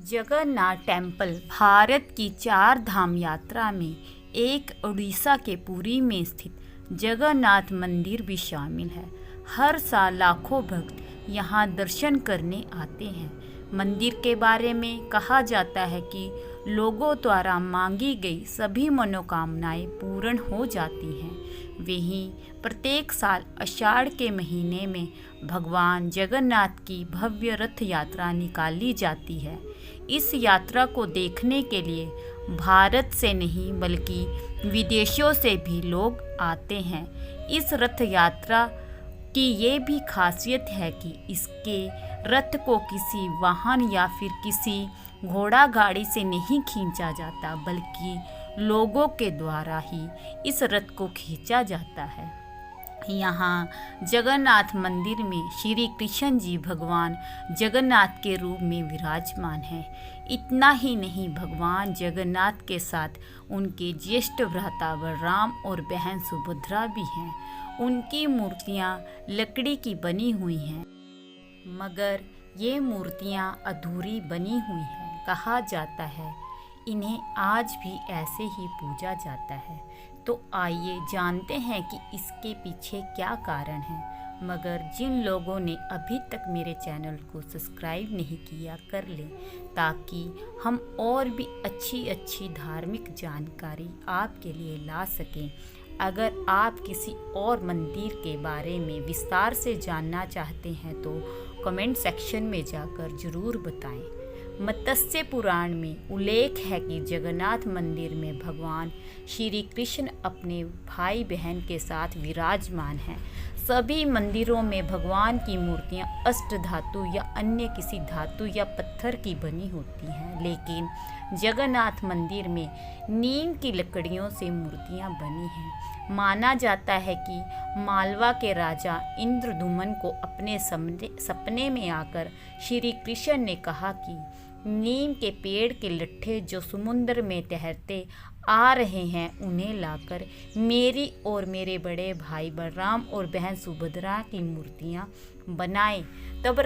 Jagannath temple Bharat की चार धाम यात्रा में एक उड़ीसा के पुरी में स्थित जगन्नाथ मंदिर भी शामिल है। हर साल लाखों भक्त यहाँ दर्शन करने आते हैं। मंदिर के बारे में कहा जाता है कि लोगों द्वारा मांगी गई सभी मनोकामनाएं पूर्ण हो जाती हैं। वहीं प्रत्येक साल आषाढ़ के महीने में भगवान जगन्नाथ की भव्य रथ यात्रा निकाली जाती है। इस यात्रा को देखने के लिए भारत से नहीं बल्कि विदेशों से भी लोग आते हैं। इस रथ यात्रा की ये भी खासियत है कि इसके रथ को किसी वाहन या फिर किसी घोड़ा गाड़ी से नहीं खींचा जाता, बल्कि लोगों के द्वारा ही इस रथ को खींचा जाता है। यहाँ जगन्नाथ मंदिर में श्री कृष्ण जी भगवान जगन्नाथ के रूप में विराजमान हैं। इतना ही नहीं, भगवान जगन्नाथ के साथ उनके ज्येष्ठ भ्राता बलराम और बहन सुभद्रा भी हैं। उनकी मूर्तियाँ लकड़ी की बनी हुई हैं, मगर ये मूर्तियाँ अधूरी बनी हुई हैं। कहा जाता है इन्हें आज भी ऐसे ही पूजा जाता है। तो आइए जानते हैं कि इसके पीछे क्या कारण है। मगर जिन लोगों ने अभी तक मेरे चैनल को सब्सक्राइब नहीं किया, कर लें, ताकि हम और भी अच्छी धार्मिक जानकारी आपके लिए ला सकें। अगर आप किसी और मंदिर के बारे में विस्तार से जानना चाहते हैं तो कमेंट सेक्शन में जाकर ज़रूर बताएं। मत्स्य पुराण में उल्लेख है कि जगन्नाथ मंदिर में भगवान श्री कृष्ण अपने भाई बहन के साथ विराजमान हैं। सभी मंदिरों में भगवान की मूर्तियां अष्ट धातु या अन्य किसी धातु या पत्थर की बनी होती हैं, लेकिन जगन्नाथ मंदिर में नीम की लकड़ियों से मूर्तियां बनी हैं। माना जाता है कि मालवा के राजा इंद्रदुमन को अपने सपने में आकर श्री कृष्ण ने कहा कि नीम के पेड़ के लट्ठे जो समुद्र में तैरते आ रहे हैं, उन्हें लाकर मेरी और मेरे बड़े भाई बलराम और बहन सुभद्रा की मूर्तियां बनाएं। तब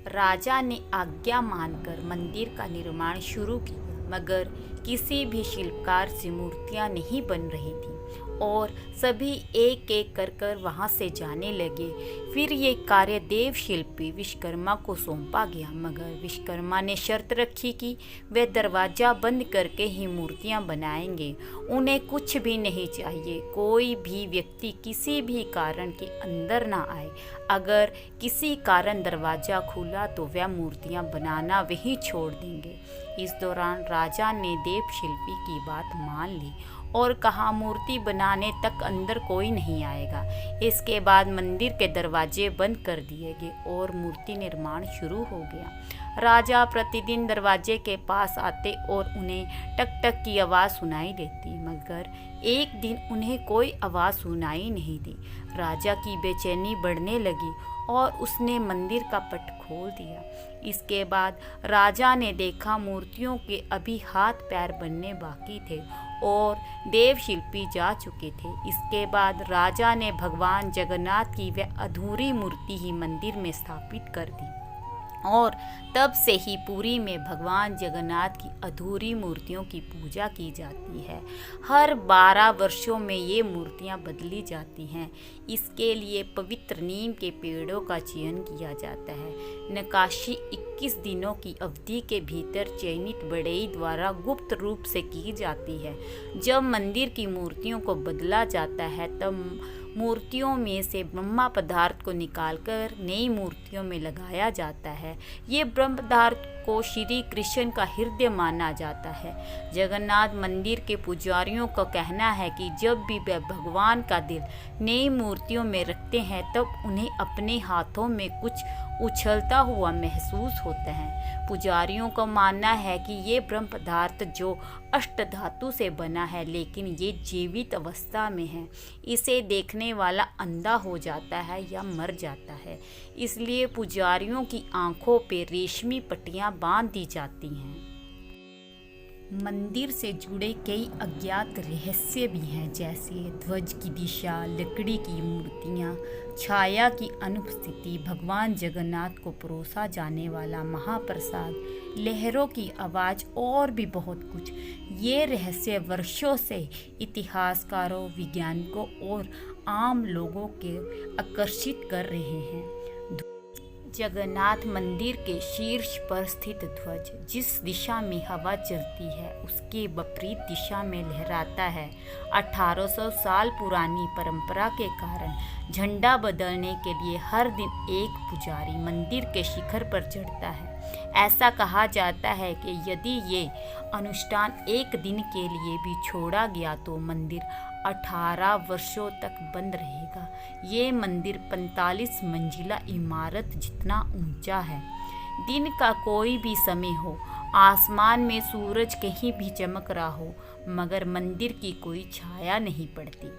राजा ने आज्ञा मानकर मंदिर का निर्माण शुरू किया, मगर किसी भी शिल्पकार से मूर्तियां नहीं बन रही थी और सभी एक एक कर वहां से जाने लगे। फिर ये कार्य देव शिल्पी विश्वकर्मा को सौंपा गया, मगर विश्वकर्मा ने शर्त रखी कि वे दरवाज़ा बंद करके ही मूर्तियां बनाएंगे। उन्हें कुछ भी नहीं चाहिए, कोई भी व्यक्ति किसी भी कारण के अंदर ना आए। अगर किसी कारण दरवाज़ा खुला तो वह मूर्तियां बनाना वहीं छोड़ देंगे। इस दौरान राजा ने देव शिल्पी की बात मान ली और कहा मूर्ति बनाने तक अंदर कोई नहीं आएगा। इसके बाद मंदिर के दरवाजे बंद कर दिए गए और मूर्ति निर्माण शुरू हो गया। राजा प्रतिदिन दरवाजे के पास आते और उन्हें टक टक की आवाज़ सुनाई देती, मगर एक दिन उन्हें कोई आवाज़ सुनाई नहीं दी। राजा की बेचैनी बढ़ने लगी और उसने मंदिर का पट खोल दिया। इसके बाद राजा ने देखा मूर्तियों के अभी हाथ पैर बनने बाकी थे और देव शिल्पी जा चुके थे। इसके बाद राजा ने भगवान जगन्नाथ की वह अधूरी मूर्ति ही मंदिर में स्थापित कर दी और तब से ही पुरी में भगवान जगन्नाथ की अधूरी मूर्तियों की पूजा की जाती है। हर 12 वर्षों में ये मूर्तियाँ बदली जाती हैं। इसके लिए पवित्र नीम के पेड़ों का चयन किया जाता है। नक्काशी 21 दिनों की अवधि के भीतर चयनित बढ़ई द्वारा गुप्त रूप से की जाती है। जब मंदिर की मूर्तियों को बदला जाता है तब मूर्तियों में से ब्रह्मा पदार्थ को निकालकर नई मूर्तियों में लगाया जाता है। ये ब्रह्म पदार्थ को श्री कृष्ण का हृदय माना जाता है। जगन्नाथ मंदिर के पुजारियों का कहना है कि जब भी वे भगवान का दिल नई मूर्तियों में रखते हैं तब उन्हें अपने हाथों में कुछ उछलता हुआ महसूस होता है। पुजारियों का मानना है कि ये ब्रह्म पदार्थ जो अष्ट धातु से बना है, लेकिन ये जीवित अवस्था में है। इसे देखने वाला अंधा हो जाता है या मर जाता है, इसलिए पुजारियों की आंखों पे रेशमी पट्टियां बांध दी जाती हैं। मंदिर से जुड़े कई अज्ञात रहस्य भी हैं, जैसे ध्वज की दिशा, लकड़ी की मूर्तियाँ, छाया की अनुपस्थिति, भगवान जगन्नाथ को परोसा जाने वाला महाप्रसाद, लहरों की आवाज़ और भी बहुत कुछ। ये रहस्य वर्षों से इतिहासकारों, वैज्ञानिकों और आम लोगों के आकर्षित कर रहे हैं। जगन्नाथ मंदिर के शीर्ष पर स्थित ध्वज जिस दिशा में हवा चलती है उसके विपरीत दिशा में लहराता है। 1800 साल पुरानी परंपरा के कारण झंडा बदलने के लिए हर दिन एक पुजारी मंदिर के शिखर पर चढ़ता है। ऐसा कहा जाता है कि यदि ये अनुष्ठान एक दिन के लिए भी छोड़ा गया तो मंदिर 18 वर्षों तक बंद रहेगा। ये मंदिर 45 मंजिला इमारत जितना ऊंचा है। दिन का कोई भी समय हो, आसमान में सूरज कहीं भी चमक रहा हो, मगर मंदिर की कोई छाया नहीं पड़ती।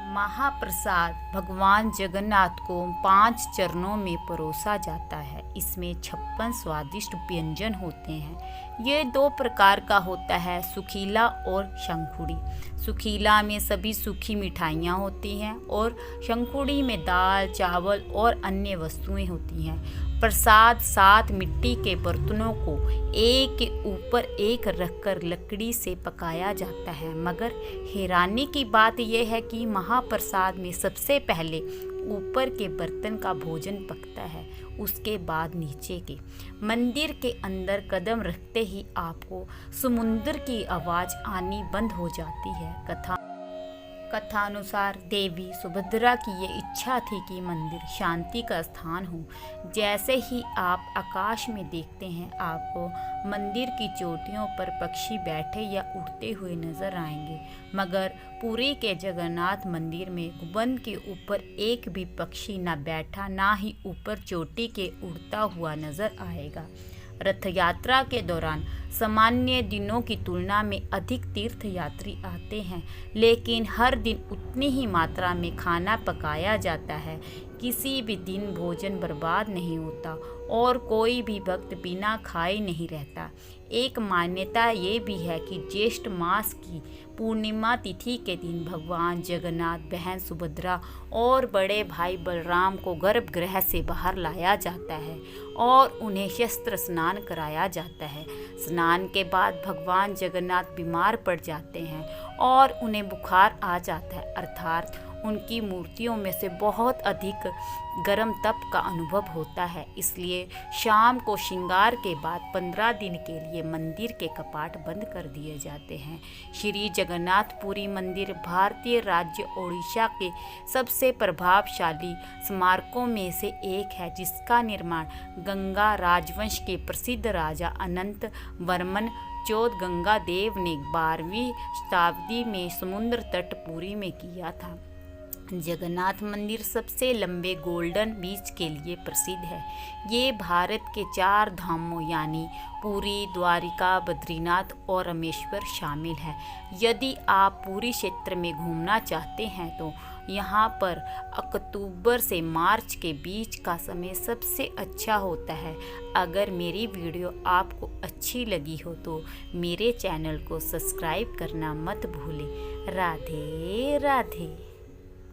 महाप्रसाद भगवान जगन्नाथ को 5 चरणों में परोसा जाता है। इसमें 56 स्वादिष्ट व्यंजन होते हैं। ये 2 प्रकार का होता है, सुखीला और शंखुड़ी। सुखीला में सभी सूखी मिठाइयाँ होती हैं और शंखुड़ी में दाल, चावल और अन्य वस्तुएं होती हैं। प्रसाद 7 मिट्टी के बर्तनों को एक के ऊपर एक रखकर लकड़ी से पकाया जाता है। मगर हैरानी की बात यह है कि महाप्रसाद में सबसे पहले ऊपर के बर्तन का भोजन पकता है, उसके बाद नीचे के। मंदिर के अंदर कदम रखते ही आपको समुद्र की आवाज़ आनी बंद हो जाती है। कथानुसार देवी सुभद्रा की ये इच्छा थी कि मंदिर शांति का स्थान हो। जैसे ही आप आकाश में देखते हैं, आपको मंदिर की चोटियों पर पक्षी बैठे या उड़ते हुए नजर आएंगे, मगर पुरी के जगन्नाथ मंदिर में गुंबद के ऊपर एक भी पक्षी ना बैठा, ना ही ऊपर चोटी के उड़ता हुआ नजर आएगा। रथ यात्रा के दौरान सामान्य दिनों की तुलना में अधिक तीर्थ यात्री आते हैं, लेकिन हर दिन उतनी ही मात्रा में खाना पकाया जाता है। किसी भी दिन भोजन बर्बाद नहीं होता और कोई भी भक्त बिना खाए नहीं रहता। एक मान्यता ये भी है कि ज्येष्ठ मास की पूर्णिमा तिथि के दिन भगवान जगन्नाथ, बहन सुभद्रा और बड़े भाई बलराम को गर्भगृह से बाहर लाया जाता है और उन्हें शस्त्र स्नान कराया जाता है। स्नान के बाद भगवान जगन्नाथ बीमार पड़ जाते हैं और उन्हें बुखार आ जाता है, अर्थात उनकी मूर्तियों में से बहुत अधिक गर्म तप का अनुभव होता है। इसलिए शाम को श्रृंगार के बाद 15 दिन के लिए मंदिर के कपाट बंद कर दिए जाते हैं। श्री जगन्नाथपुरी मंदिर भारतीय राज्य ओडिशा के सबसे प्रभावशाली स्मारकों में से एक है, जिसका निर्माण गंगा राजवंश के प्रसिद्ध राजा अनंत वर्मन चौथ देव ने 12वीं शताब्दी में समुद्र तट पुरी में किया था। जगन्नाथ मंदिर सबसे लंबे गोल्डन बीच के लिए प्रसिद्ध है। ये भारत के 4 धामों यानी पुरी, द्वारिका, बद्रीनाथ और रामेश्वर शामिल है। यदि आप पुरी क्षेत्र में घूमना चाहते हैं तो यहाँ पर अक्टूबर से मार्च के बीच का समय सबसे अच्छा होता है। अगर मेरी वीडियो आपको अच्छी लगी हो तो मेरे चैनल को सब्सक्राइब करना मत भूलें। राधे राधे।